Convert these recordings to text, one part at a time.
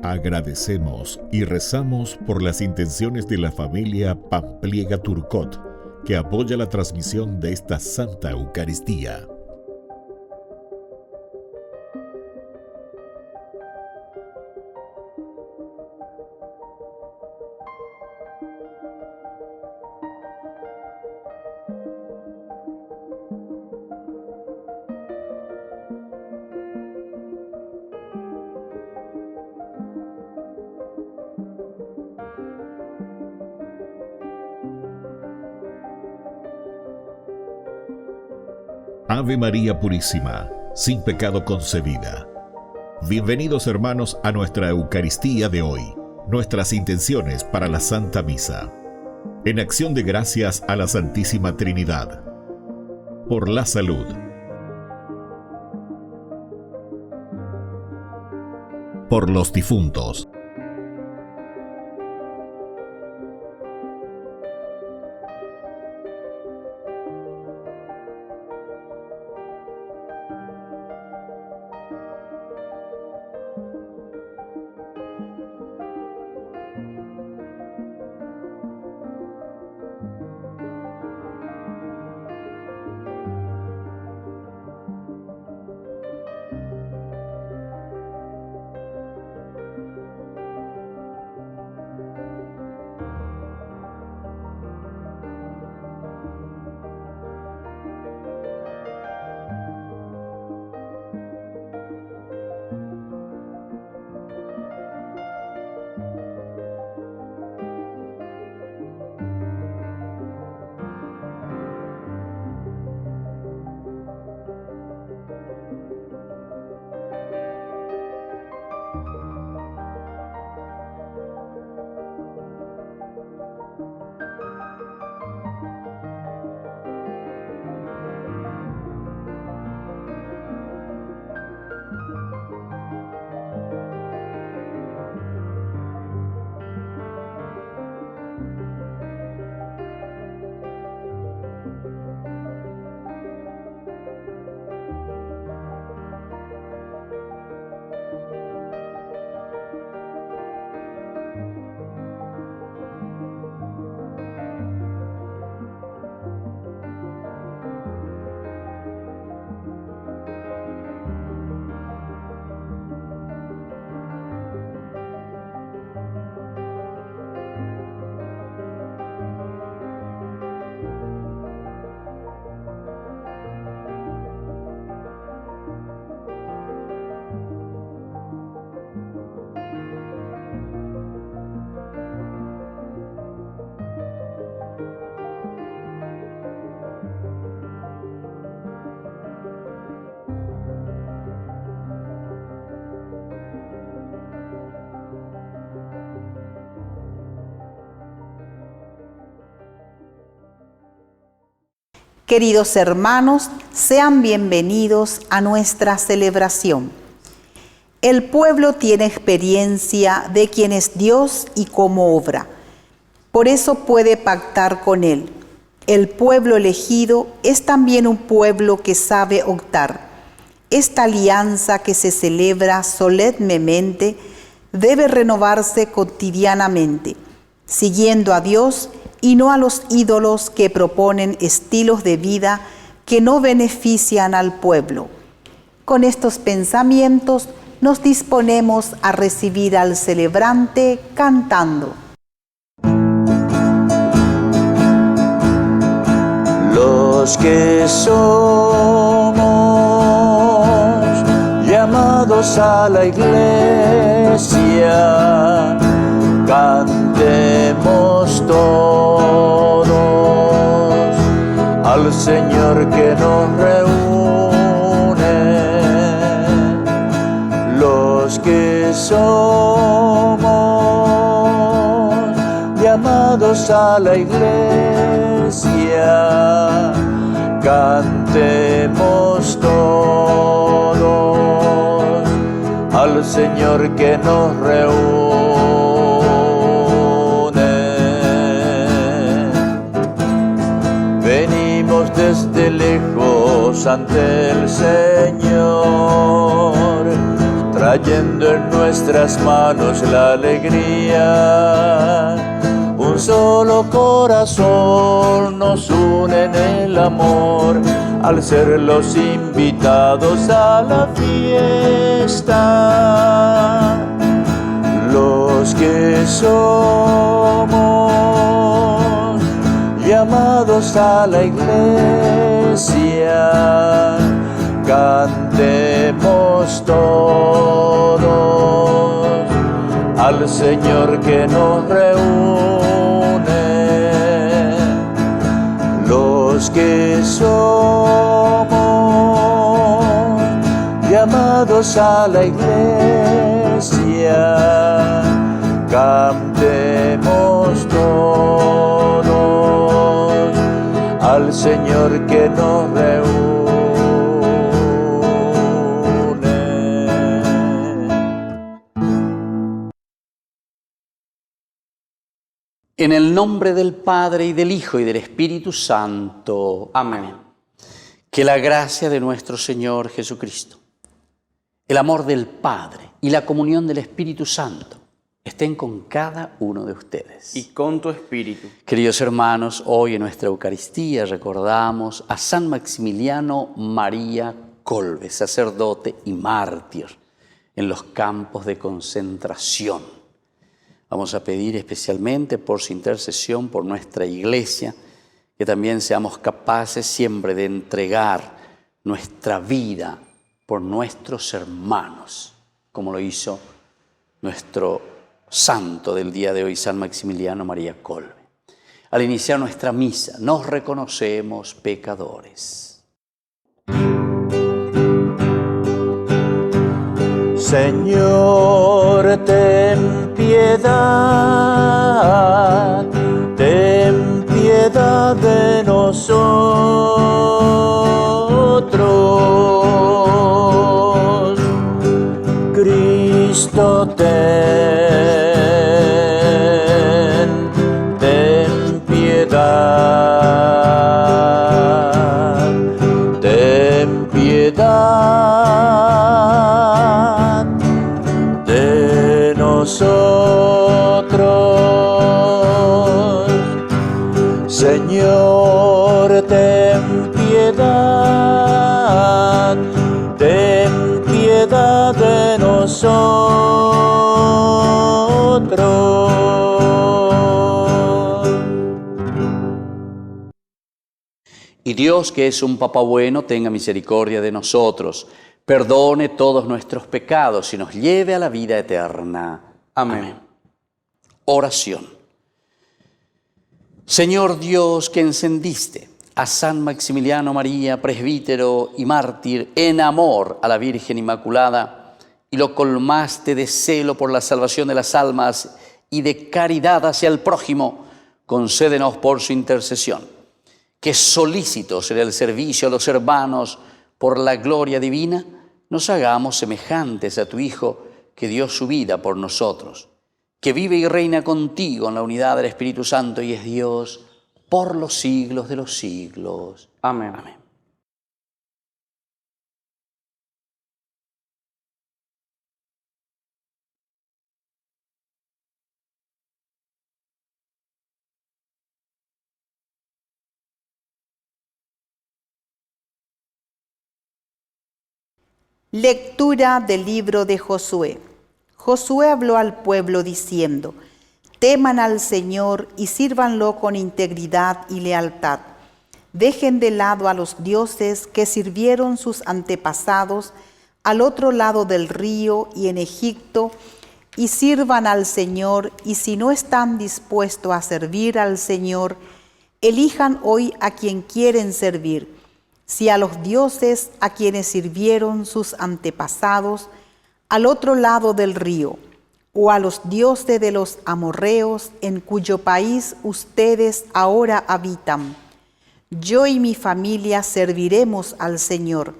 Agradecemos y rezamos por las intenciones de la familia Pampliega Turcot, que apoya la transmisión de esta Santa Eucaristía. Ave María Purísima, sin pecado concebida. Bienvenidos hermanos a nuestra Eucaristía de hoy, nuestras intenciones para la Santa Misa. En acción de gracias a la Santísima Trinidad. Por la salud. Por los difuntos. Queridos hermanos, sean bienvenidos a nuestra celebración. El pueblo tiene experiencia de quién es Dios y cómo obra. Por eso puede pactar con Él. El pueblo elegido es también un pueblo que sabe optar. Esta alianza que se celebra solemnemente debe renovarse cotidianamente, siguiendo a Dios y no a los ídolos que proponen estilos de vida que no benefician al pueblo. Con estos pensamientos nos disponemos a recibir al celebrante cantando. Los que somos llamados a la iglesia, cantemos todos al Señor que nos reúne. Los que somos llamados a la iglesia, cantemos todos al Señor que nos reúne. de lejos ante el Señor, trayendo en nuestras manos la alegría. Un solo corazón nos une en el amor, al ser los invitados a la fiesta. Los que somos llamados a la iglesia, cantemos todos al Señor que nos reúne. Los que somos llamados a la iglesia, cantemos todos al Señor que nos reúne. En el nombre del Padre, y del Hijo, y del Espíritu Santo. Amén. Que la gracia de nuestro Señor Jesucristo, el amor del Padre y la comunión del Espíritu Santo estén con cada uno de ustedes. Y con tu espíritu. Queridos hermanos, hoy en nuestra Eucaristía recordamos a San Maximiliano María Kolbe, sacerdote y mártir en los campos de concentración. Vamos a pedir especialmente por su intercesión, por nuestra Iglesia, que también seamos capaces siempre de entregar nuestra vida por nuestros hermanos, como lo hizo nuestro santo del día de hoy, San Maximiliano María Kolbe. Al iniciar nuestra misa, nos reconocemos pecadores. Señor, ten piedad de nosotros. Cristo, ten piedad, ten piedad de nosotros. Señor, ten piedad de nosotros. Y Dios, que es un Papá bueno, tenga misericordia de nosotros, perdone todos nuestros pecados y nos lleve a la vida eterna. Amén. Oración. Señor Dios, que encendiste a San Maximiliano María, presbítero y mártir, en amor a la Virgen Inmaculada, y lo colmaste de celo por la salvación de las almas y de caridad hacia el prójimo, concédenos por su intercesión que, solícitos en el servicio a los hermanos por la gloria divina, nos hagamos semejantes a tu Hijo, que dio su vida por nosotros, que vive y reina contigo en la unidad del Espíritu Santo y es Dios por los siglos de los siglos. Amén. Amén. Lectura del libro de Josué. Josué habló al pueblo diciendo: teman al Señor y sírvanlo con integridad y lealtad. Dejen de lado a los dioses que sirvieron sus antepasados al otro lado del río y en Egipto, y sirvan al Señor, y si no están dispuestos a servir al Señor, elijan hoy a quien quieren servir, si a los dioses a quienes sirvieron sus antepasados al otro lado del río, o a los dioses de los amorreos en cuyo país ustedes ahora habitan. Yo y mi familia serviremos al Señor.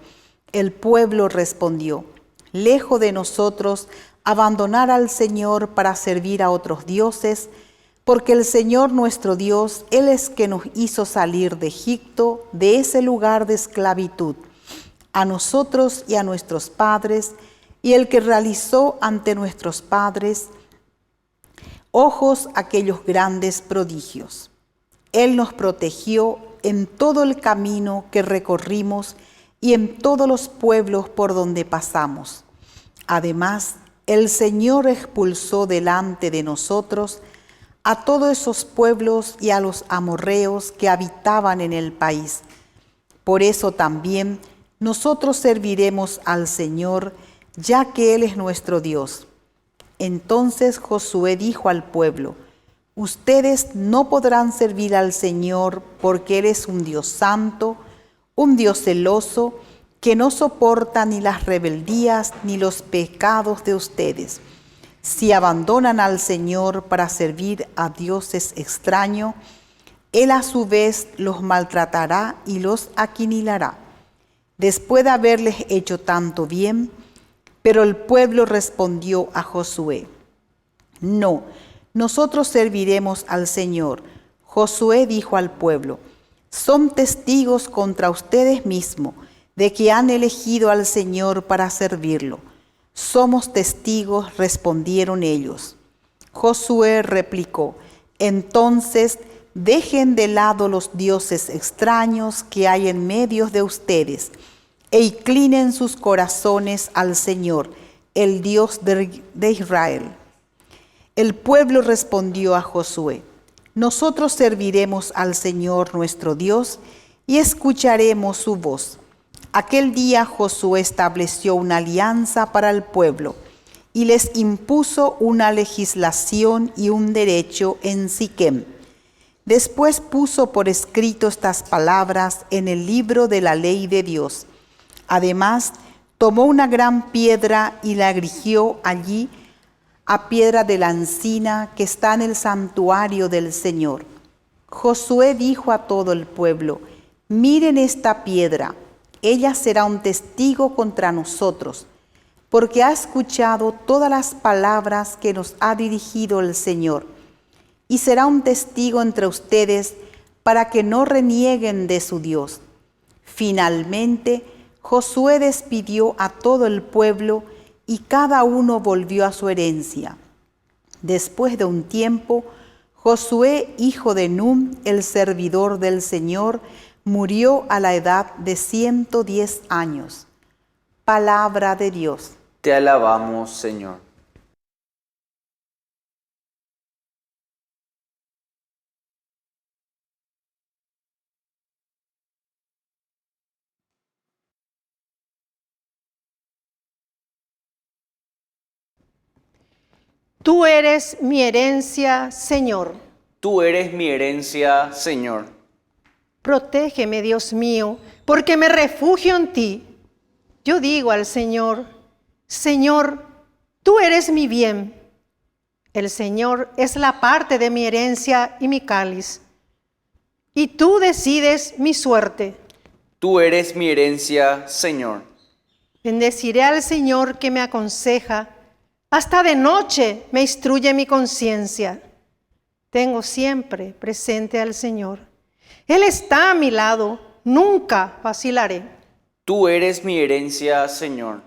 El pueblo respondió: lejos de nosotros abandonar al Señor para servir a otros dioses, Porque el Señor nuestro Dios, Él es que nos hizo salir de Egipto, de ese lugar de esclavitud, a nosotros y a nuestros padres, y el que realizó ante nuestros padres ojos aquellos grandes prodigios. Él nos protegió en todo el camino que recorrimos y en todos los pueblos por donde pasamos. Además, el Señor expulsó delante de nosotros a todos esos pueblos y a los amorreos que habitaban en el país. Por eso también nosotros serviremos al Señor, ya que Él es nuestro Dios. Entonces Josué dijo al pueblo: ustedes no podrán servir al Señor porque Él es un Dios santo, un Dios celoso, que no soporta ni las rebeldías ni los pecados de ustedes. Si abandonan al Señor para servir a dioses extraños, Él a su vez los maltratará y los aniquilará, después de haberles hecho tanto bien. Pero el pueblo respondió a Josué: no, nosotros serviremos al Señor. Josué dijo al pueblo: son testigos contra ustedes mismos de que han elegido al Señor para servirlo. Somos testigos, respondieron ellos. Josué replicó: entonces dejen de lado los dioses extraños que hay en medio de ustedes e inclinen sus corazones al Señor, el Dios de Israel. El pueblo respondió a Josué: nosotros serviremos al Señor nuestro Dios y escucharemos su voz. Aquel día Josué estableció una alianza para el pueblo y les impuso una legislación y un derecho en Siquem. Después puso por escrito estas palabras en el libro de la ley de Dios. Además, tomó una gran piedra y la erigió allí a piedra de la encina que está en el santuario del Señor. Josué dijo a todo el pueblo: miren esta piedra, ella será un testigo contra nosotros, porque ha escuchado todas las palabras que nos ha dirigido el Señor, y será un testigo entre ustedes para que no renieguen de su Dios. Finalmente, Josué despidió a todo el pueblo y cada uno volvió a su herencia. Después de un tiempo, Josué, hijo de Nun, el servidor del Señor, murió a la edad de 110 años. Palabra de Dios. Te alabamos, Señor. Tú eres mi herencia, Señor. Tú eres mi herencia, Señor. Protégeme, Dios mío, porque me refugio en ti. Yo digo al Señor: Señor, tú eres mi bien. El Señor es la parte de mi herencia y mi cáliz, y tú decides mi suerte. Tú eres mi herencia, Señor. Bendeciré al Señor que me aconseja. Hasta de noche me instruye mi conciencia. Tengo siempre presente al Señor. Él está a mi lado, nunca vacilaré. Tú eres mi herencia, Señor.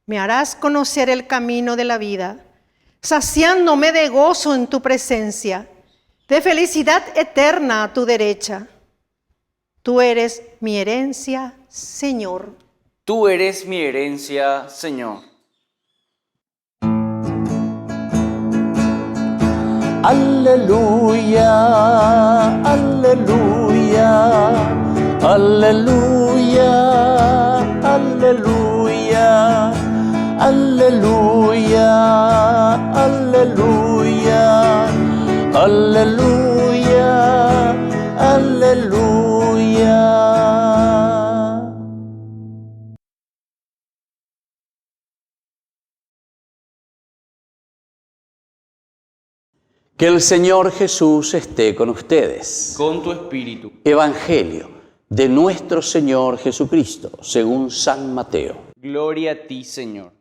Me harás conocer el camino de la vida, saciándome de gozo en tu presencia, de felicidad eterna a tu derecha. Tú eres mi herencia, Señor. Tú eres mi herencia, Señor. Aleluya, aleluya, aleluya, aleluya, aleluya, aleluya, aleluya, aleluya. Que el Señor Jesús esté con ustedes. Con tu espíritu. Evangelio de nuestro Señor Jesucristo, según San Mateo. Gloria a ti, Señor.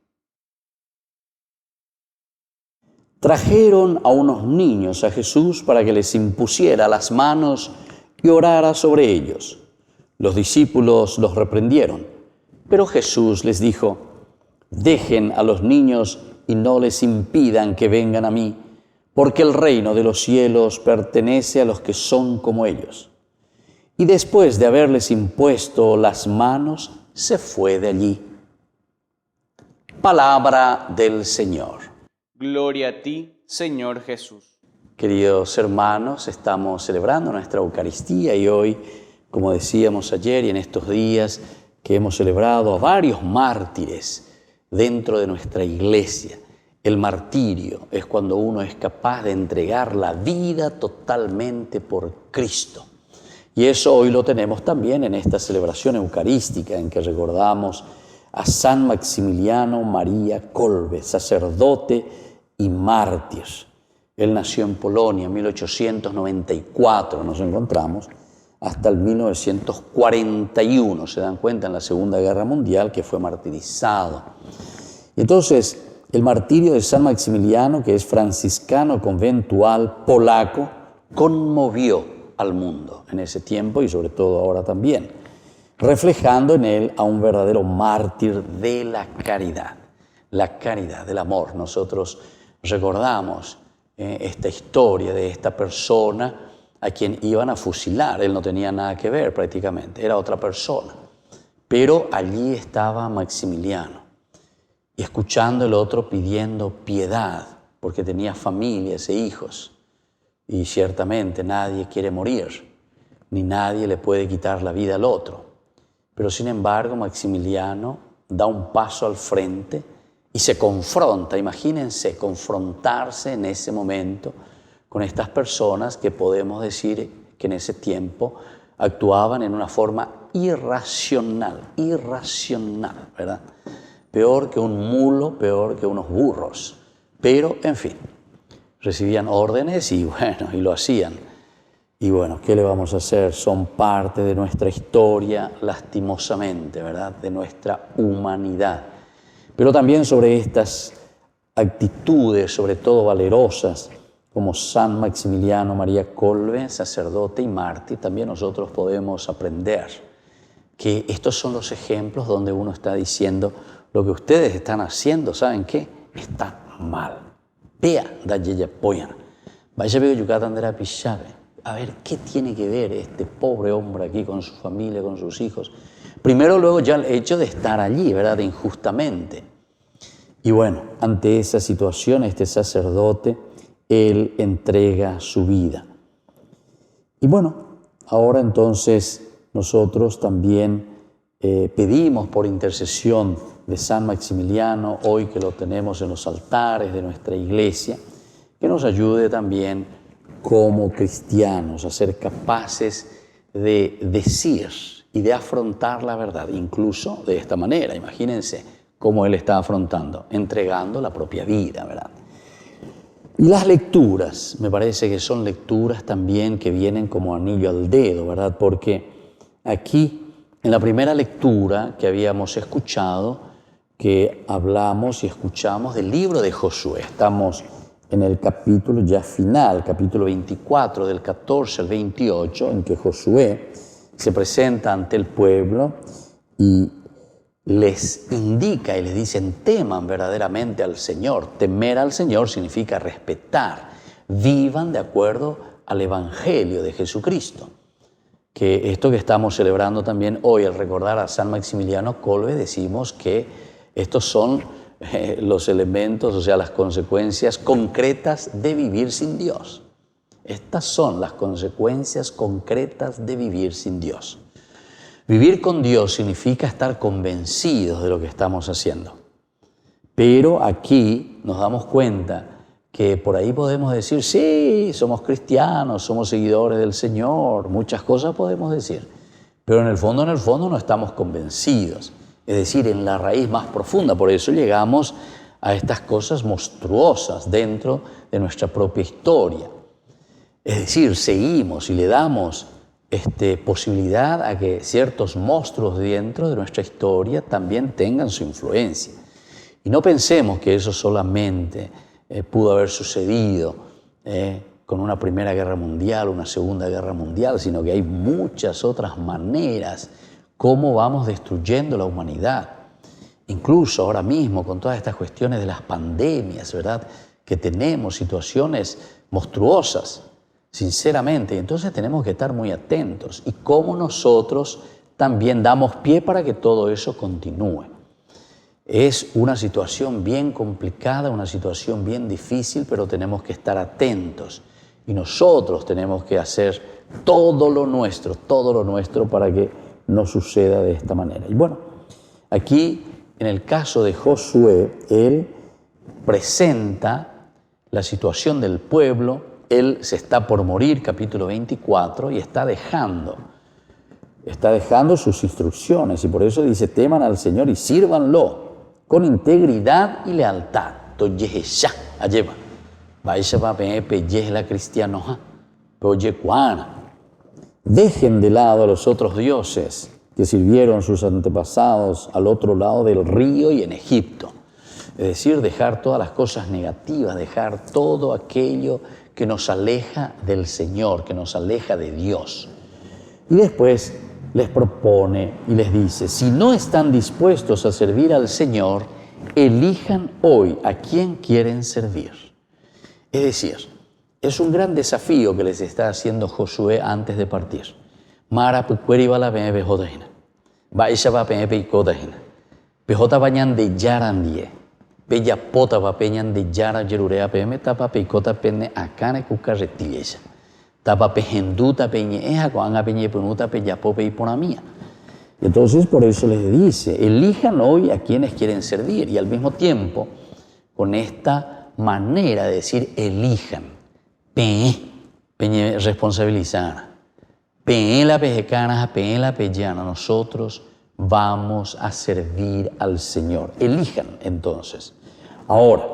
Trajeron a unos niños a Jesús para que les impusiera las manos y orara sobre ellos. Los discípulos los reprendieron, pero Jesús les dijo: dejen a los niños y no les impidan que vengan a mí, porque el reino de los cielos pertenece a los que son como ellos. Y después de haberles impuesto las manos, se fue de allí. Palabra del Señor. Gloria a ti, Señor Jesús. Queridos hermanos, estamos celebrando nuestra Eucaristía y hoy, como decíamos ayer y en estos días que hemos celebrado a varios mártires dentro de nuestra iglesia. El martirio es cuando uno es capaz de entregar la vida totalmente por Cristo. Y eso hoy lo tenemos también en esta celebración eucarística en que recordamos a San Maximiliano María Kolbe, sacerdote y mártir. Él nació en Polonia en 1894, nos encontramos, hasta el 1941, se dan cuenta, en la Segunda Guerra Mundial, que fue martirizado. Y entonces, el martirio de San Maximiliano, que es franciscano conventual polaco, conmovió al mundo en ese tiempo y sobre todo ahora también, reflejando en él a un verdadero mártir de la caridad del amor. Nosotros recordamos esta historia de esta persona a quien iban a fusilar. Él no tenía nada que ver prácticamente, era otra persona. Pero allí estaba Maximiliano, y escuchando el otro pidiendo piedad, porque tenía familias e hijos. Y ciertamente nadie quiere morir, ni nadie le puede quitar la vida al otro. Pero sin embargo, Maximiliano da un paso al frente y se confronta. Imagínense confrontarse en ese momento con estas personas que podemos decir que en ese tiempo actuaban en una forma irracional, ¿verdad? Peor que un mulo, peor que unos burros. Pero, en fin, recibían órdenes y lo hacían. Y bueno, ¿qué le vamos a hacer? Son parte de nuestra historia, lastimosamente, ¿verdad? De nuestra humanidad. Pero también sobre estas actitudes, sobre todo valerosas, como San Maximiliano María Kolbe, sacerdote y mártir, también nosotros podemos aprender que estos son los ejemplos donde uno está diciendo: lo que ustedes están haciendo, ¿saben qué? Está mal. Vea, dalle apoyan. Vaya veo Yucatán de la Pichave. A ver, ¿qué tiene que ver este pobre hombre aquí con su familia, con sus hijos? Primero, luego ya el hecho de estar allí, ¿verdad? Injustamente. Y bueno, ante esa situación, este sacerdote, él entrega su vida. Y bueno, ahora entonces nosotros también pedimos por intercesión de San Maximiliano, hoy que lo tenemos en los altares de nuestra iglesia, que nos ayude también como cristianos a ser capaces de decir y de afrontar la verdad, incluso de esta manera. Imagínense cómo él está afrontando, entregando la propia vida, ¿verdad? Y las lecturas, me parece que son lecturas también que vienen como anillo al dedo, ¿verdad? Porque aquí, en la primera lectura que habíamos escuchado, que hablamos y escuchamos del libro de Josué. Estamos en el capítulo ya final, capítulo 24, del 14 al 28, en que Josué se presenta ante el pueblo y les indica y les dicen: teman verdaderamente al Señor. Temer al Señor significa respetar. Vivan de acuerdo al Evangelio de Jesucristo. Que esto que estamos celebrando también hoy, al recordar a San Maximiliano Kolbe, decimos que estos son los elementos, o sea, las consecuencias concretas de vivir sin Dios. Estas son las consecuencias concretas de vivir sin Dios. Vivir con Dios significa estar convencidos de lo que estamos haciendo. Pero aquí nos damos cuenta que por ahí podemos decir: sí, somos cristianos, somos seguidores del Señor, muchas cosas podemos decir, pero en el fondo no estamos convencidos. Es decir, en la raíz más profunda. Por eso llegamos a estas cosas monstruosas dentro de nuestra propia historia. Es decir, seguimos y le damos posibilidad a que ciertos monstruos dentro de nuestra historia también tengan su influencia. Y no pensemos que eso solamente pudo haber sucedido con una Primera Guerra Mundial, una Segunda Guerra Mundial, sino que hay muchas otras maneras cómo vamos destruyendo la humanidad. Incluso ahora mismo con todas estas cuestiones de las pandemias, ¿verdad?, que tenemos situaciones monstruosas, sinceramente. Y entonces tenemos que estar muy atentos y cómo nosotros también damos pie para que todo eso continúe. Es una situación bien complicada, una situación bien difícil, pero tenemos que estar atentos. Y nosotros tenemos que hacer todo lo nuestro para que no suceda de esta manera. Y bueno, aquí en el caso de Josué, él presenta la situación del pueblo. Él se está por morir, capítulo 24, y está dejando sus instrucciones. Y por eso dice, teman al Señor y sírvanlo con integridad y lealtad. Dejen de lado a los otros dioses que sirvieron sus antepasados al otro lado del río y en Egipto. Es decir, dejar todas las cosas negativas, dejar todo aquello que nos aleja del Señor, que nos aleja de Dios. Y después les propone y les dice, si no están dispuestos a servir al Señor, elijan hoy a quién quieren servir. Es decir, es un gran desafío que les está haciendo Josué antes de partir. Mara pukweri bala bene behotahina. Baisha ba bene beikotahina. Behota bañan de yarandie. Bella pota va peñan de yara yerurea peme tapa peikota pene akane kukarretiyesha. Tapa pejenduta peñe eja coanga peñe punuta peyapo peiponamía. Y entonces por eso les dice, elijan hoy a quienes quieren servir. Y al mismo tiempo, con esta manera de decir elijan, peñe responsabilizar, peñe la pejecana, peñe la pellana, nosotros vamos a servir al Señor. Elijan entonces. Ahora,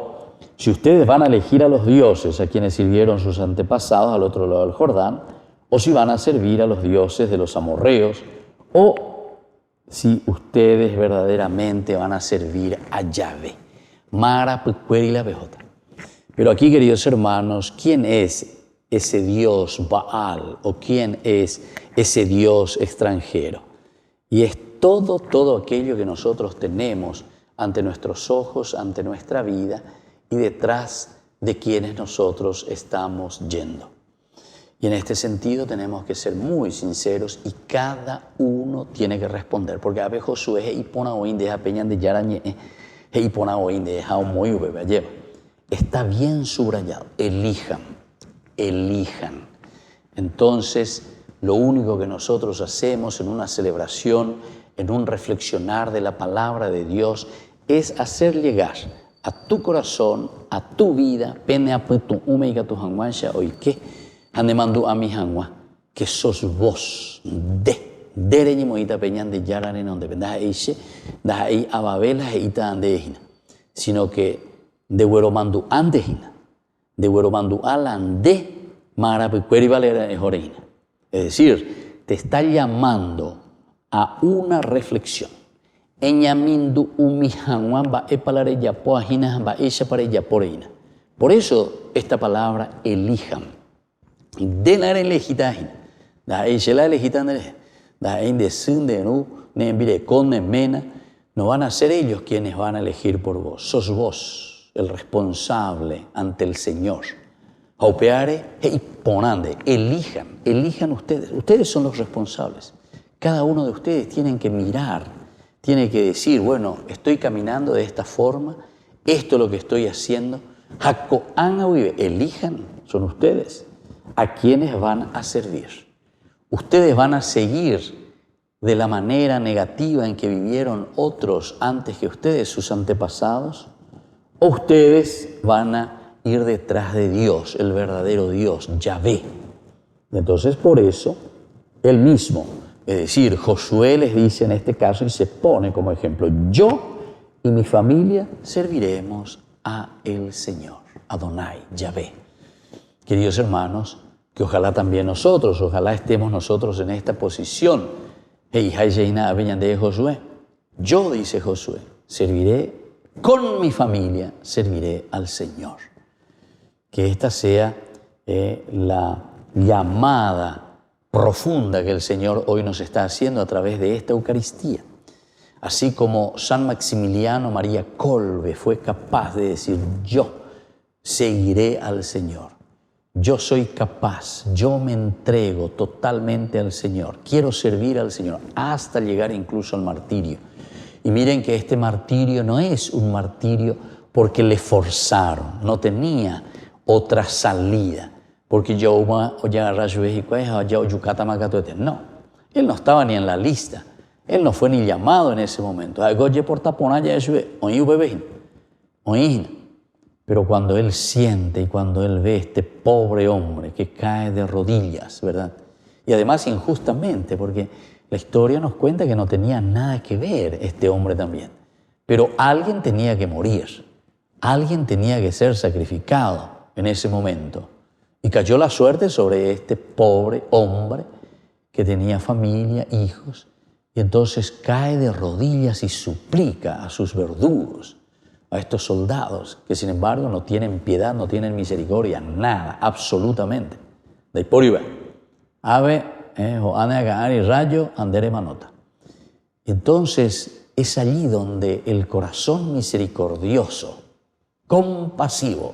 si ustedes van a elegir a los dioses a quienes sirvieron sus antepasados al otro lado del Jordán, o si van a servir a los dioses de los amorreos, o si ustedes verdaderamente van a servir a Yahvé. Mara, Pucueri y la Bejota. Pero aquí, queridos hermanos, ¿quién es ese Dios Baal o quién es ese Dios extranjero? Y es todo aquello que nosotros tenemos ante nuestros ojos, ante nuestra vida y detrás de quienes nosotros estamos yendo. Y en este sentido tenemos que ser muy sinceros y cada uno tiene que responder. Porque a veces Josué es ipona oín de peñan de yarañe, es ipona oín de jao muy bebé lleva. Está bien subrayado. Elijan. Entonces, lo único que nosotros hacemos en una celebración, en un reflexionar de la palabra de Dios, es hacer llegar a tu corazón, a tu vida, pene a tu umeiga tu hanguansha hoy que anemandu a mi hangua, que sos vos de reñimoita peñan de yarane donde da eiche, da ei ababela heita andehina, sino que de hueromandu andehina, de hueromandu alande mara pecueri valera es oreina. Es decir, te está llamando a una reflexión. Eñamindu umihanwan ba epalare yapoahina ba esha pare yaporeina. Por eso esta palabra elijan. De la elegitahin. Da esha la elegitan da de sun de nu ne envire con ne mena. No van a ser ellos quienes van a elegir por vos. Sos vos el responsable ante el Señor. Aupeare y ponande. Elijan ustedes. Ustedes son los responsables. Cada uno de ustedes tienen que mirar, tiene que decir, bueno, estoy caminando de esta forma, esto es lo que estoy haciendo. Elijan, son ustedes, a quienes van a servir. Ustedes van a seguir de la manera negativa en que vivieron otros antes que ustedes, sus antepasados, o ustedes van a ir detrás de Dios, el verdadero Dios, Yahvé. Entonces, por eso, él mismo, es decir, Josué les dice en este caso y se pone como ejemplo, yo y mi familia serviremos a el Señor, Adonai, Yahvé. Queridos hermanos, que ojalá también nosotros, ojalá estemos nosotros en esta posición. Josué. Yo, dice Josué, serviré con mi familia, serviré al Señor. que esta sea la llamada profunda que el Señor hoy nos está haciendo a través de esta Eucaristía. Así como San Maximiliano María Kolbe fue capaz de decir: yo seguiré al Señor, yo soy capaz, yo me entrego totalmente al Señor, quiero servir al Señor, hasta llegar incluso al martirio. Y miren que este martirio no es un martirio porque le forzaron, no tenía otra salida. Porque no, él no estaba ni en la lista, él no fue ni llamado en ese momento. Pero cuando él siente y cuando él ve este pobre hombre que cae de rodillas, ¿verdad? Y además injustamente, porque la historia nos cuenta que no tenía nada que ver este hombre también. Pero alguien tenía que morir, alguien tenía que ser sacrificado en ese momento. Y cayó la suerte sobre este pobre hombre que tenía familia, hijos, y entonces cae de rodillas y suplica a sus verdugos, a estos soldados, que sin embargo no tienen piedad, no tienen misericordia, nada, absolutamente. De por iba, ave, y rayo, andere manota. Entonces es allí donde el corazón misericordioso, compasivo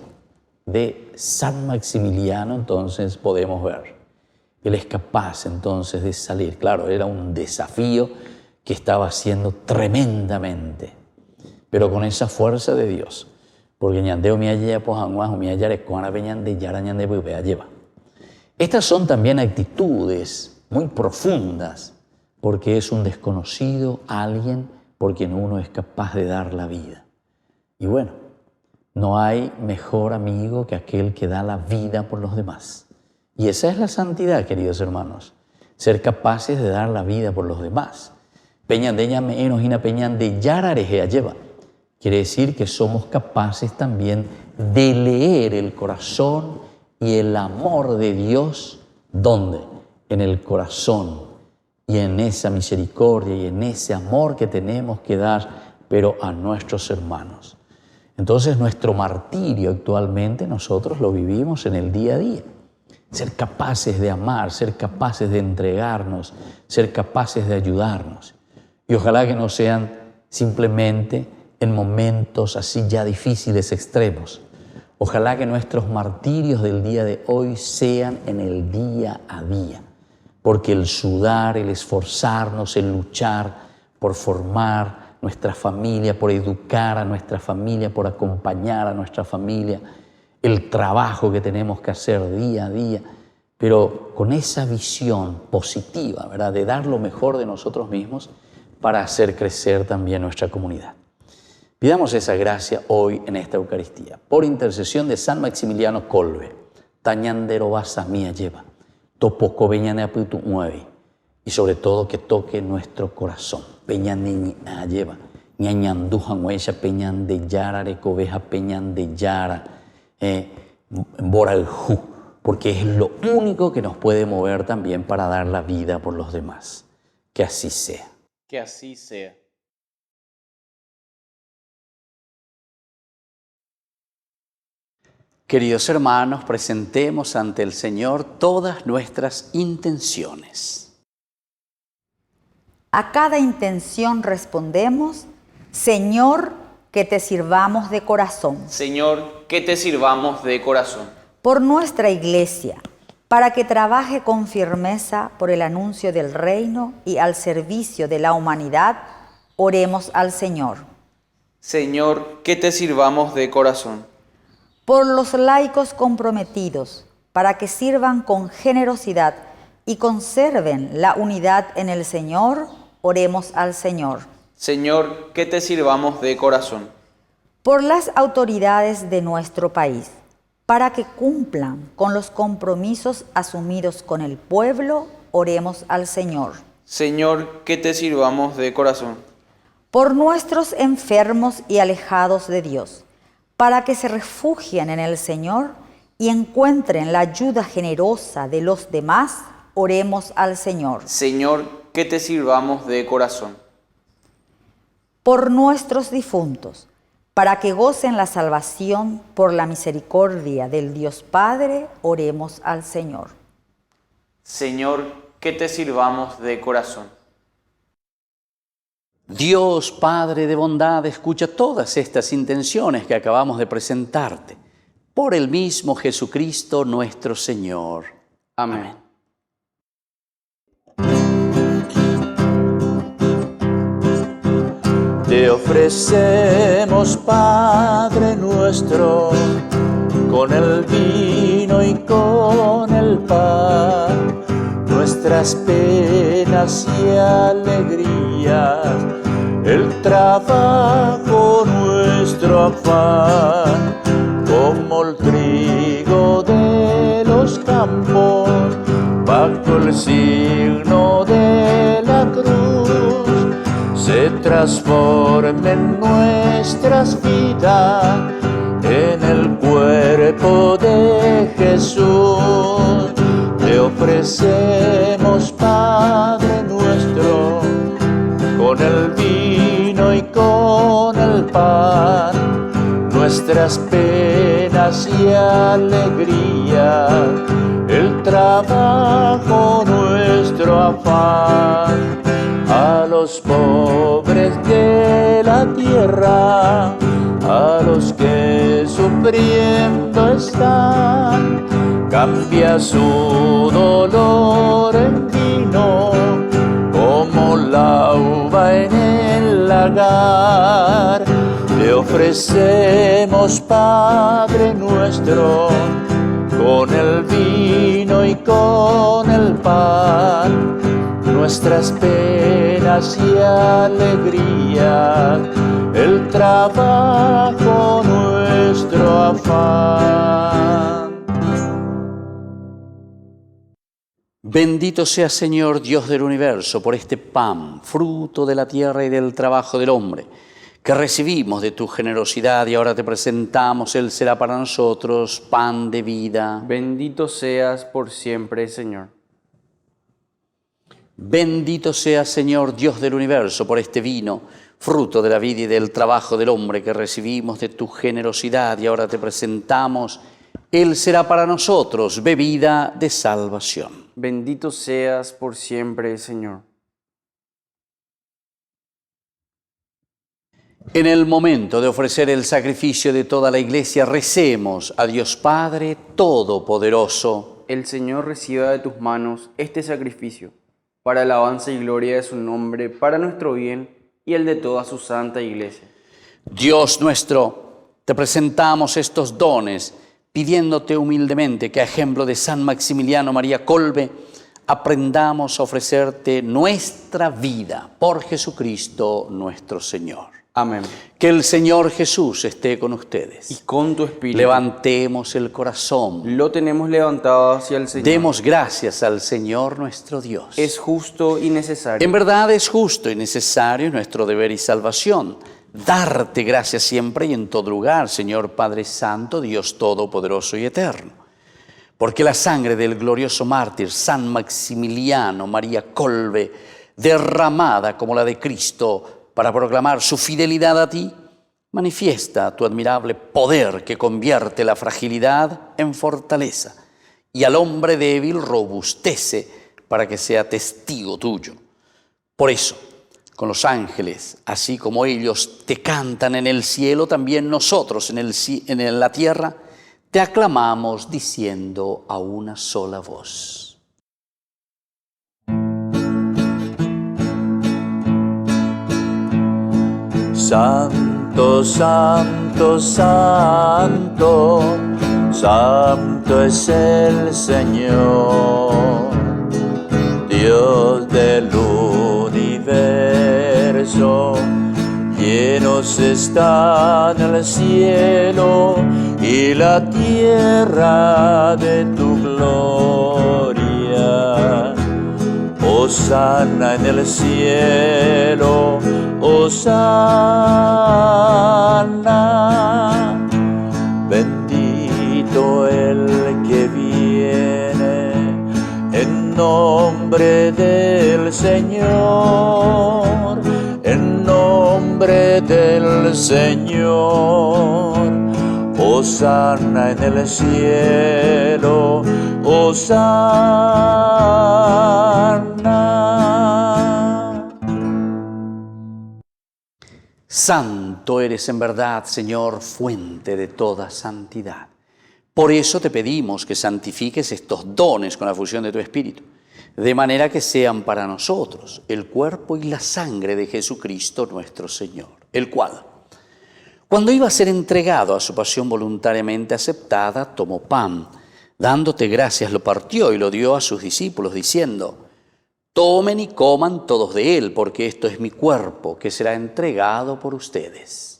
de San Maximiliano, entonces podemos ver. Él es capaz entonces de salir. Claro, era un desafío que estaba haciendo tremendamente, pero con esa fuerza de Dios. Porque ñandeo mi allá pues anguajo mi allá es con de yara ñande pues lleva. Estas son también actitudes muy profundas, porque es un desconocido, alguien por quien uno es capaz de dar la vida. Y bueno, no hay mejor amigo que aquel que da la vida por los demás. Y esa es la santidad, queridos hermanos, ser capaces de dar la vida por los demás. Peñan de ella menos y peñan de yararejea lleva. Quiere decir que somos capaces también de leer el corazón y el amor de Dios. ¿Dónde? En el corazón y en esa misericordia y en ese amor que tenemos que dar, pero a nuestros hermanos. Entonces nuestro martirio actualmente nosotros lo vivimos en el día a día. Ser capaces de amar, ser capaces de entregarnos, ser capaces de ayudarnos. Y ojalá que no sean simplemente en momentos así ya difíciles, extremos. Ojalá que nuestros martirios del día de hoy sean en el día a día. Porque el sudar, el esforzarnos, el luchar por formar nuestra familia, por educar a nuestra familia, por acompañar a nuestra familia, el trabajo que tenemos que hacer día a día, pero con esa visión positiva, ¿verdad?, de dar lo mejor de nosotros mismos para hacer crecer también nuestra comunidad. Pidamos esa gracia hoy en esta Eucaristía, por intercesión de San Maximiliano Kolbe, Tañandero Basa Mía lleva, Topoco Beñane Aputu 9, y sobre todo que toque nuestro corazón. Peñan de lleva, ñañandujan huella, peñan de yara, recoveja, peñan de yara, boraljú, porque es lo único que nos puede mover también para dar la vida por los demás. Que así sea. Que así sea. Queridos hermanos, presentemos ante el Señor todas nuestras intenciones. A cada intención respondemos: Señor, que te sirvamos de corazón. Señor, que te sirvamos de corazón. Por nuestra Iglesia, para que trabaje con firmeza por el anuncio del reino y al servicio de la humanidad, oremos al Señor. Señor, que te sirvamos de corazón. Por los laicos comprometidos, para que sirvan con generosidad y conserven la unidad en el Señor, oremos al Señor. Señor, que te sirvamos de corazón. Por las autoridades de nuestro país, para que cumplan con los compromisos asumidos con el pueblo, oremos al Señor. Señor, que te sirvamos de corazón. Por nuestros enfermos y alejados de Dios, para que se refugien en el Señor y encuentren la ayuda generosa de los demás, oremos al Señor. Señor, que te sirvamos de corazón. Por nuestros difuntos, para que gocen la salvación por la misericordia del Dios Padre, oremos al Señor. Señor, que te sirvamos de corazón. Dios Padre de bondad, escucha todas estas intenciones que acabamos de presentarte. Por el mismo Jesucristo nuestro Señor. Amén. Te ofrecemos, Padre nuestro, con el vino y con el pan, nuestras penas y alegrías, el trabajo, nuestro afán, como el trigo de los campos, bajo el signo de la cruz, se transformen nuestras vidas en el cuerpo de Jesús. Te ofrecemos, Padre nuestro, con el vino y con el pan, nuestras penas y alegrías, el trabajo, nuestro afán. A los pobres de la tierra, a los que sufriendo están, cambia su dolor en vino, como la uva en el lagar. Te ofrecemos, Padre nuestro, con el vino y con el pan, nuestras penas y alegrías, el trabajo, nuestro afán. Bendito sea, Señor, Dios del universo, por este pan, fruto de la tierra y del trabajo del hombre, que recibimos de tu generosidad y ahora te presentamos. Él será para nosotros pan de vida. Bendito seas por siempre, Señor. Bendito sea, Señor, Dios del universo, por este vino, fruto de la vida y del trabajo del hombre, que recibimos de tu generosidad y ahora te presentamos. Él será para nosotros bebida de salvación. Bendito seas por siempre, Señor. En el momento de ofrecer el sacrificio de toda la Iglesia, recemos a Dios Padre Todopoderoso. El Señor reciba de tus manos este sacrificio, para alabanza y gloria de su nombre, para nuestro bien y el de toda su santa Iglesia. Dios nuestro, te presentamos estos dones, pidiéndote humildemente que a ejemplo de San Maximiliano María Kolbe, aprendamos a ofrecerte nuestra vida por Jesucristo nuestro Señor. Amén. Que el Señor Jesús esté con ustedes. Y con tu espíritu. Levantemos el corazón. Lo tenemos levantado hacia el Señor. Demos gracias al Señor nuestro Dios. Es justo y necesario. En verdad es justo y necesario, nuestro deber y salvación, darte gracias siempre y en todo lugar, Señor Padre Santo, Dios Todopoderoso y Eterno. Porque la sangre del glorioso mártir San Maximiliano María Kolbe, derramada como la de Cristo, para proclamar su fidelidad a ti, manifiesta tu admirable poder que convierte la fragilidad en fortaleza y al hombre débil robustece para que sea testigo tuyo. Por eso, con los ángeles, así como ellos te cantan en el cielo, también nosotros en la tierra te aclamamos diciendo a una sola voz. Santo, santo, santo, santo es el Señor, Dios del universo. Llenos están el cielo y la tierra de tu gloria. Hosana en el cielo, hosana. Bendito el que viene en nombre del Señor, en nombre nombre del Señor. Hosana en el cielo, Hosana. Santo eres en verdad, Señor, fuente de toda santidad. Por eso te pedimos que santifiques estos dones con la fusión de tu Espíritu, de manera que sean para nosotros el cuerpo y la sangre de Jesucristo nuestro Señor, el cual, cuando iba a ser entregado a su pasión voluntariamente aceptada, tomó pan, dándote gracias, lo partió y lo dio a sus discípulos, diciendo: tomen y coman todos de él, porque esto es mi cuerpo, que será entregado por ustedes.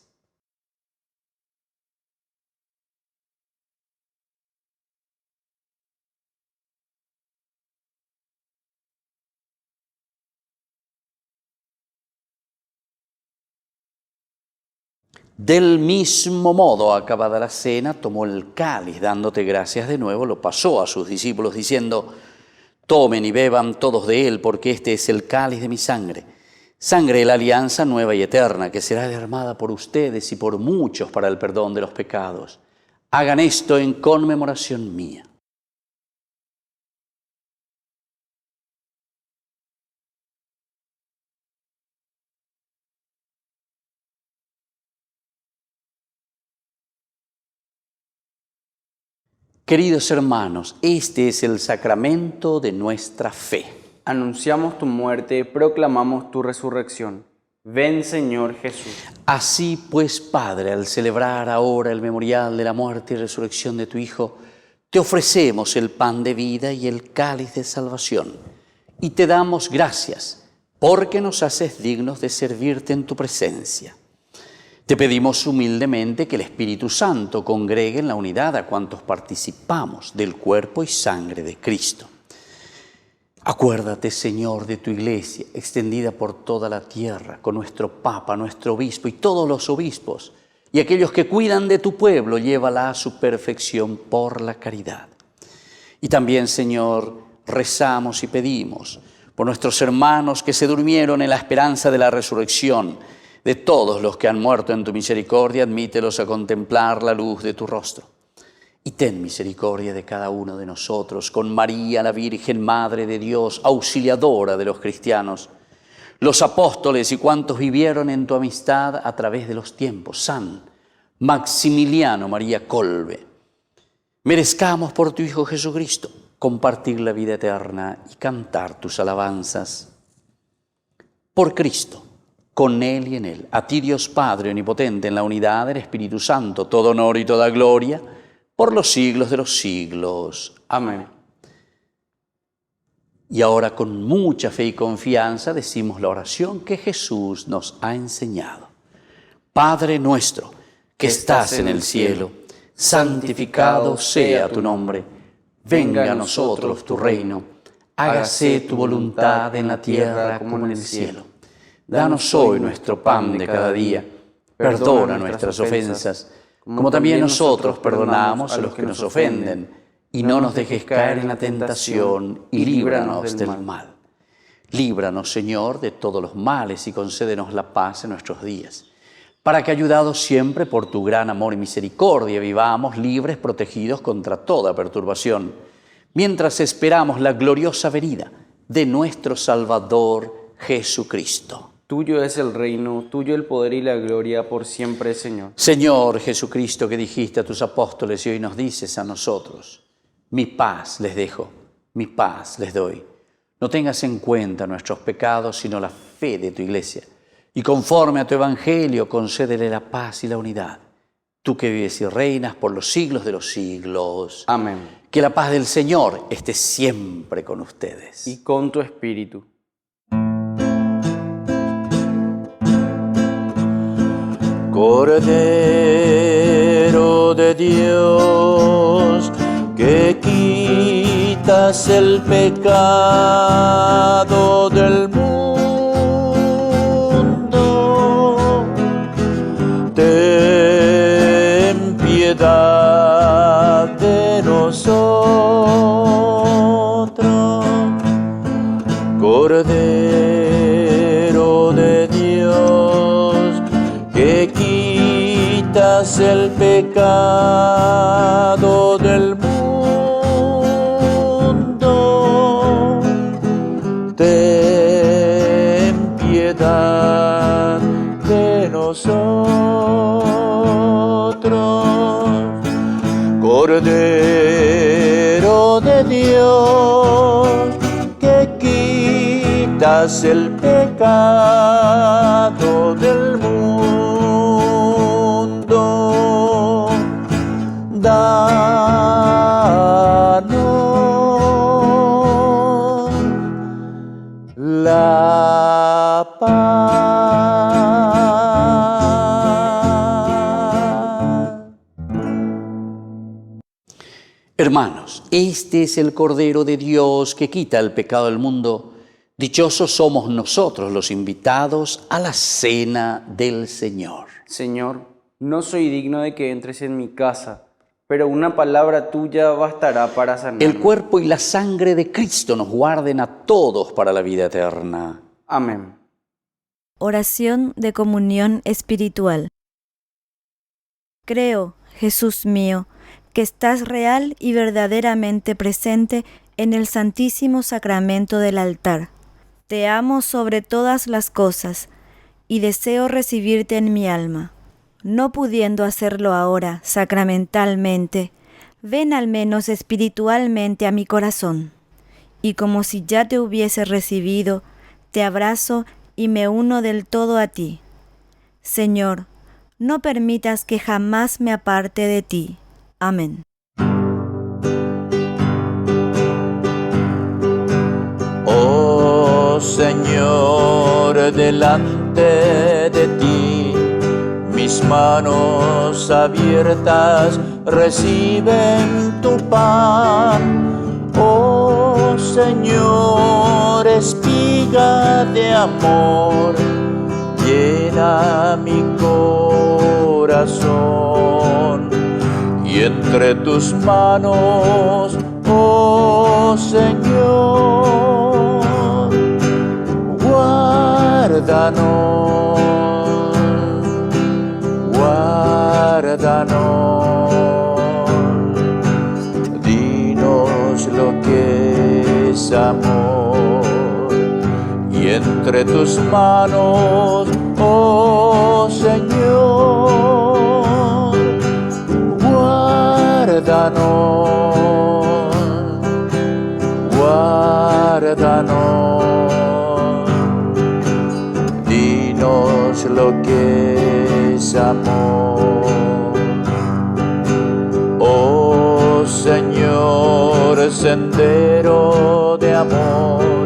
Del mismo modo, acabada la cena, tomó el cáliz, dándote gracias de nuevo, lo pasó a sus discípulos, diciendo: tomen y beban todos de él, porque este es el cáliz de mi sangre, sangre de la alianza nueva y eterna, que será derramada por ustedes y por muchos para el perdón de los pecados. Hagan esto en conmemoración mía. Queridos hermanos, este es el sacramento de nuestra fe. Anunciamos tu muerte, proclamamos tu resurrección. Ven, Señor Jesús. Así pues, Padre, al celebrar ahora el memorial de la muerte y resurrección de tu Hijo, te ofrecemos el pan de vida y el cáliz de salvación. Y te damos gracias, porque nos haces dignos de servirte en tu presencia. Te pedimos humildemente que el Espíritu Santo congregue en la unidad a cuantos participamos del cuerpo y sangre de Cristo. Acuérdate, Señor, de tu Iglesia, extendida por toda la tierra, con nuestro Papa, nuestro Obispo y todos los obispos, y aquellos que cuidan de tu pueblo, llévala a su perfección por la caridad. Y también, Señor, rezamos y pedimos por nuestros hermanos que se durmieron en la esperanza de la resurrección, de todos los que han muerto en tu misericordia, admítelos a contemplar la luz de tu rostro. Y ten misericordia de cada uno de nosotros, con María, la Virgen, Madre de Dios, auxiliadora de los cristianos, los apóstoles y cuantos vivieron en tu amistad a través de los tiempos, San Maximiliano María Kolbe. Merezcamos por tu Hijo Jesucristo compartir la vida eterna y cantar tus alabanzas. Por Cristo, con Él y en Él, a ti Dios Padre omnipotente, en la unidad del Espíritu Santo, todo honor y toda gloria, por los siglos de los siglos. Amén. Y ahora con mucha fe y confianza decimos la oración que Jesús nos ha enseñado. Padre nuestro, que estás en el cielo, santificado sea tu nombre. Venga a nosotros tu reino. Hágase tu voluntad en la tierra como en el cielo. Danos hoy nuestro pan de cada día. Perdona nuestras ofensas, como también nosotros perdonamos a los que nos ofenden. Y no nos dejes caer en la tentación, y líbranos del mal. Líbranos, Señor, de todos los males, y concédenos la paz en nuestros días, para que, ayudados siempre por tu gran amor y misericordia, vivamos libres, protegidos contra toda perturbación, mientras esperamos la gloriosa venida de nuestro Salvador Jesucristo. Tuyo es el reino, tuyo el poder y la gloria por siempre, Señor. Señor Jesucristo, que dijiste a tus apóstoles y hoy nos dices a nosotros: mi paz les dejo, mi paz les doy. No tengas en cuenta nuestros pecados, sino la fe de tu Iglesia. Y conforme a tu Evangelio, concédele la paz y la unidad. Tú que vives y reinas por los siglos de los siglos. Amén. Que la paz del Señor esté siempre con ustedes. Y con tu espíritu. Cordero de Dios, que quitas el pecado del mundo, ten piedad de nosotros. Cordero de Dios, el pecado del mundo, ten piedad de nosotros. Cordero de Dios, que quitas el pecado del mundo, danos la paz. Hermanos, este es el Cordero de Dios que quita el pecado del mundo. Dichosos somos nosotros los invitados a la cena del Señor. Señor, no soy digno de que entres en mi casa, pero una palabra tuya bastará para sanarme. El cuerpo y la sangre de Cristo nos guarden a todos para la vida eterna. Amén. Oración de comunión espiritual. Creo, Jesús mío, que estás real y verdaderamente presente en el Santísimo Sacramento del altar. Te amo sobre todas las cosas y deseo recibirte en mi alma. No pudiendo hacerlo ahora sacramentalmente, ven al menos espiritualmente a mi corazón. Y como si ya te hubiese recibido, te abrazo y me uno del todo a ti. Señor, no permitas que jamás me aparte de ti. Amén. Oh Señor, delante de ti, mis manos abiertas reciben tu pan. Oh Señor, espiga de amor, llena mi corazón. Y entre tus manos, oh Señor, guárdanos, guárdanos. Dinos lo que es amor. Y entre tus manos, oh Señor, guárdanos, guárdanos. Dinos lo que es amor. Oh Señor, sendero de amor,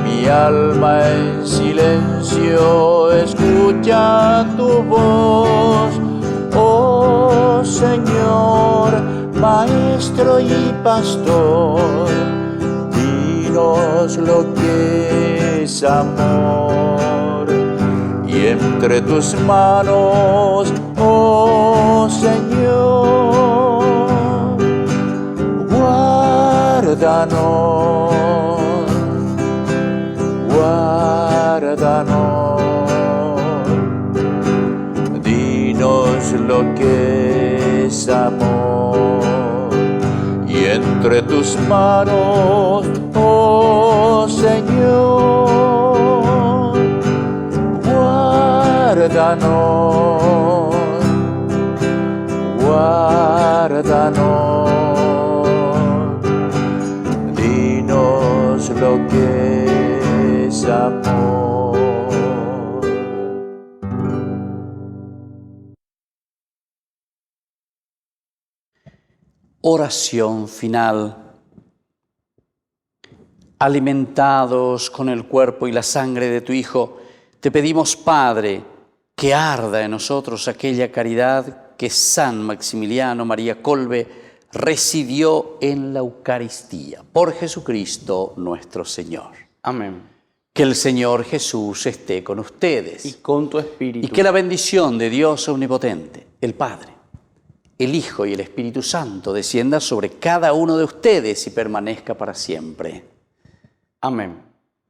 mi alma en silencio escucha tu voz. Oh Señor, Maestro y Pastor, dinos lo que es amor. Y entre tus manos, oh Señor, guárdanos, guárdanos. Dinos lo que es amor. Y entre tus manos, oh Señor, guárdanos, guárdanos. Dinos lo que es amor. Oración final. Alimentados con el cuerpo y la sangre de tu Hijo, te pedimos, Padre, que arda en nosotros aquella caridad que San Maximiliano María Kolbe recibió en la Eucaristía. Por Jesucristo nuestro Señor. Amén. Que el Señor Jesús esté con ustedes. Y con tu espíritu. Y que la bendición de Dios Omnipotente, el Padre, el Hijo y el Espíritu Santo descienda sobre cada uno de ustedes y permanezca para siempre. Amén.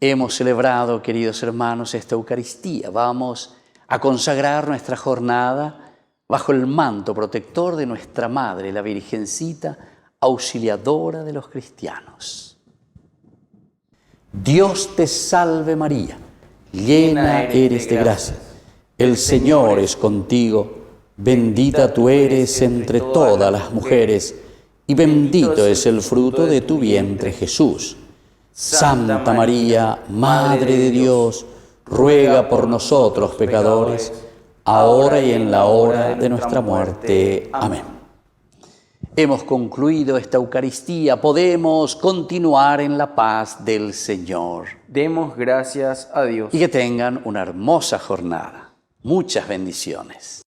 Hemos celebrado, queridos hermanos, esta Eucaristía. Vamos a consagrar nuestra jornada bajo el manto protector de nuestra Madre, la Virgencita, auxiliadora de los cristianos. Dios te salve María, llena eres de gracia, el Señor es contigo, bendita tú eres entre todas las mujeres, y bendito es el fruto de tu vientre Jesús. Santa María, Madre de Dios, ruega por nosotros pecadores, ahora y en la hora de nuestra muerte. Amén. Hemos concluido esta Eucaristía, podemos continuar en la paz del Señor. Demos gracias a Dios. Y que tengan una hermosa jornada. Muchas bendiciones.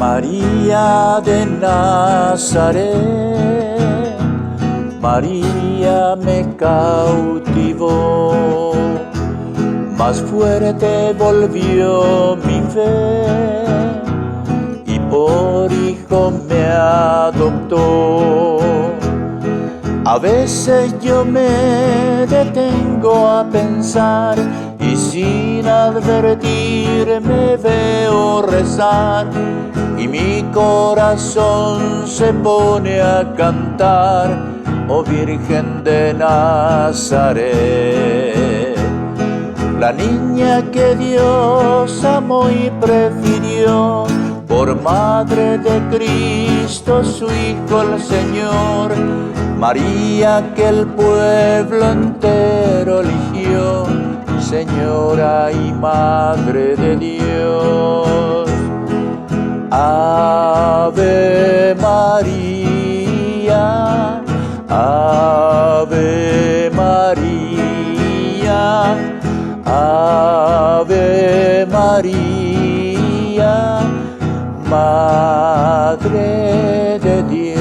María de Nazaret, María me cautivó, más fuerte volvió mi fe y por hijo me adoptó. A veces yo me detengo a pensar y sin advertir me veo rezar y mi corazón se pone a cantar, oh Virgen de Nazaret. La niña que Dios amó y prefirió por madre de Cristo, su Hijo el Señor. María que el pueblo entero eligió, Señora y Madre de Dios. Ave María, Ave María, Ave María, Madre de Dios.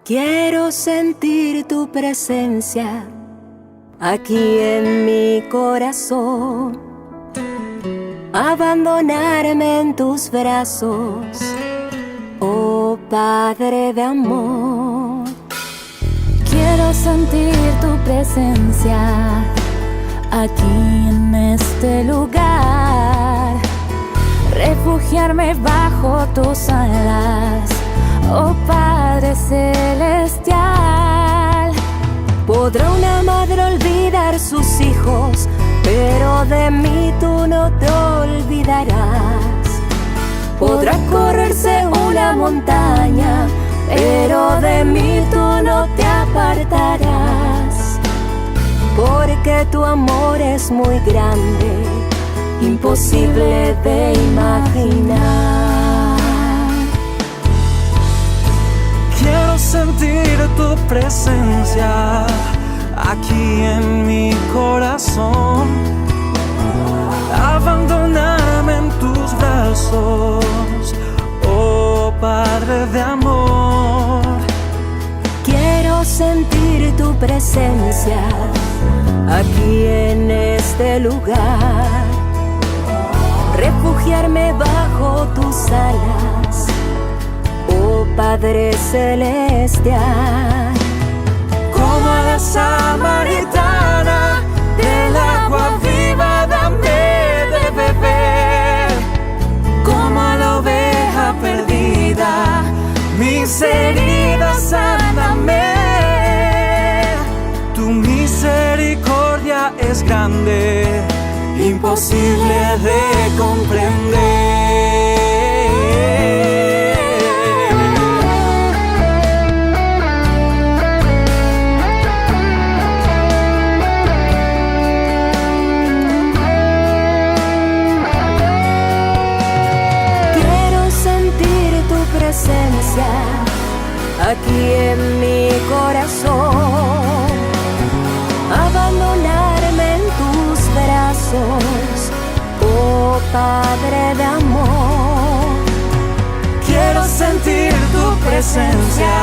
Quiero sentir tu presencia aquí en mi corazón, abandonarme en tus brazos, oh Padre de amor. Quiero sentir tu presencia aquí en este lugar, refugiarme bajo tus alas, oh Padre celestial. Podrá una madre olvidar sus hijos, pero de mí tú no te olvidarás. Podrá correrse una montaña, pero de mí tú no te apartarás. Porque tu amor es muy grande, imposible de imaginar. Quiero sentir tu presencia aquí en mi corazón, abandonarme en tus brazos, oh Padre de amor. Quiero sentir tu presencia aquí en este lugar, refugiarme bajo tus alas, oh Padre celestial. Como a la samaritana, del agua viva dame de beber. Como a la oveja perdida, mis heridas sáname. Tu misericordia es grande, imposible de comprender. Aquí en mi corazón, abandonarme en tus brazos, oh Padre de amor. Quiero sentir tu presencia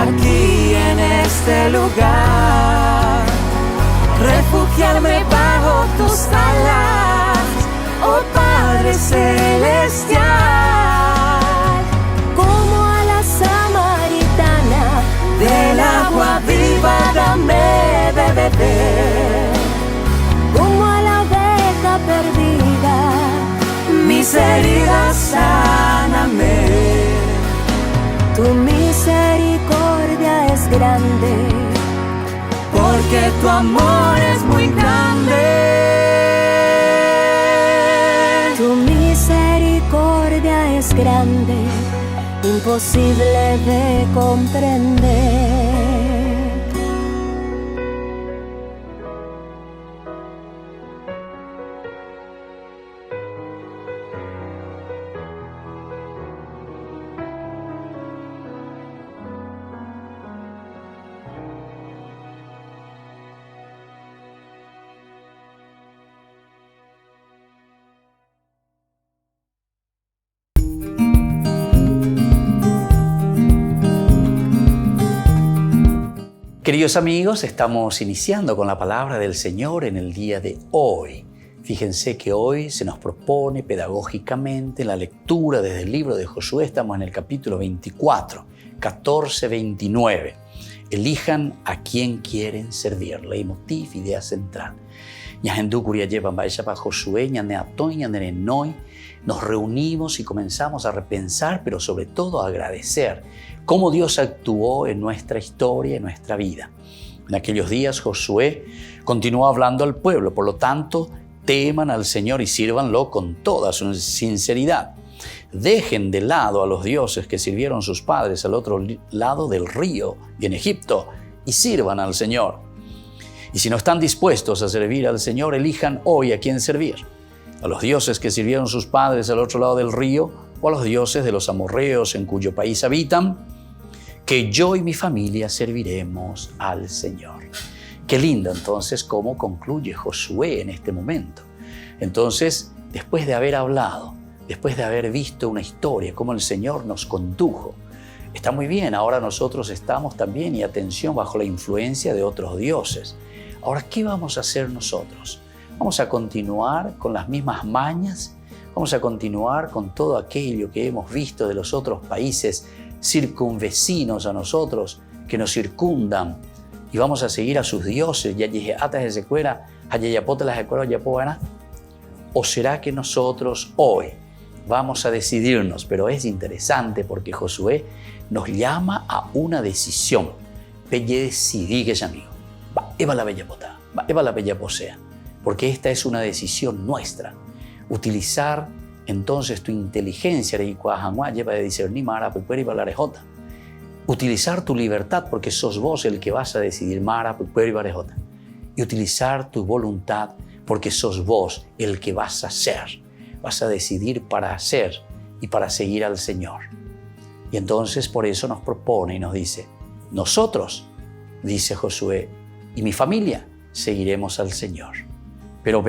aquí en este lugar, refugiarme bajo tus alas, oh Padre celestial. Del agua viva dame de beber. Como a la oveja perdida, mis heridas sáname. Tu misericordia es grande, porque tu amor es muy grande. Tu misericordia es grande, imposible de comprender. Queridos amigos, estamos iniciando con la palabra del Señor en el día de hoy. Fíjense que hoy se nos propone pedagógicamente la lectura desde el libro de Josué. Estamos en el capítulo 24, 14-29. Elijan a quién quieren servir. Leitmotiv, idea central. Nos reunimos y comenzamos a repensar, pero sobre todo a agradecer cómo Dios actuó en nuestra historia, en nuestra vida. En aquellos días Josué continuó hablando al pueblo, por lo tanto, teman al Señor y sírvanlo con toda su sinceridad. Dejen de lado a los dioses que sirvieron sus padres al otro lado del río y en Egipto y sirvan al Señor. Y si no están dispuestos a servir al Señor, elijan hoy a quién servir. A los dioses que sirvieron sus padres al otro lado del río o a los dioses de los amorreos en cuyo país habitan, que yo y mi familia serviremos al Señor. Qué lindo entonces cómo concluye Josué en este momento. Entonces, después de haber hablado, después de haber visto una historia, cómo el Señor nos condujo Está muy bien, ahora nosotros estamos también, y atención, bajo la influencia de otros dioses. Ahora, ¿qué vamos a hacer nosotros? ¿Vamos a continuar con las mismas mañas? ¿Vamos a continuar con todo aquello que hemos visto de los otros países circunvecinos a nosotros, que nos circundan? ¿Y vamos a seguir a sus dioses? ¿O será que nosotros hoy vamos a decidirnos? Pero es interesante porque Josué nos llama a una decisión. Porque esta es una decisión nuestra. Utilizar entonces tu inteligencia, utilizar tu libertad, porque sos vos el que vas a decidir, y utilizar tu voluntad, porque sos vos el que vas a hacer. Vas a decidir para hacer y para seguir al Señor. Y entonces por eso nos propone y nos dice, nosotros, dice Josué, y mi familia, seguiremos al Señor. Pero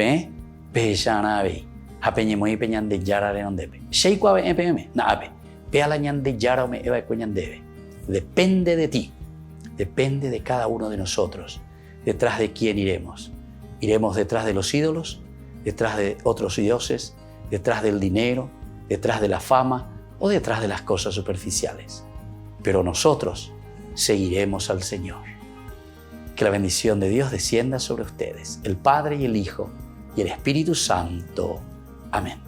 depende de ti, depende de cada uno de nosotros, detrás de quién iremos. ¿Iremos detrás de los ídolos, detrás de otros dioses, detrás del dinero, detrás de la fama o detrás de las cosas superficiales? Pero nosotros seguiremos al Señor. Que la bendición de Dios descienda sobre ustedes, el Padre y el Hijo y el Espíritu Santo. Amén.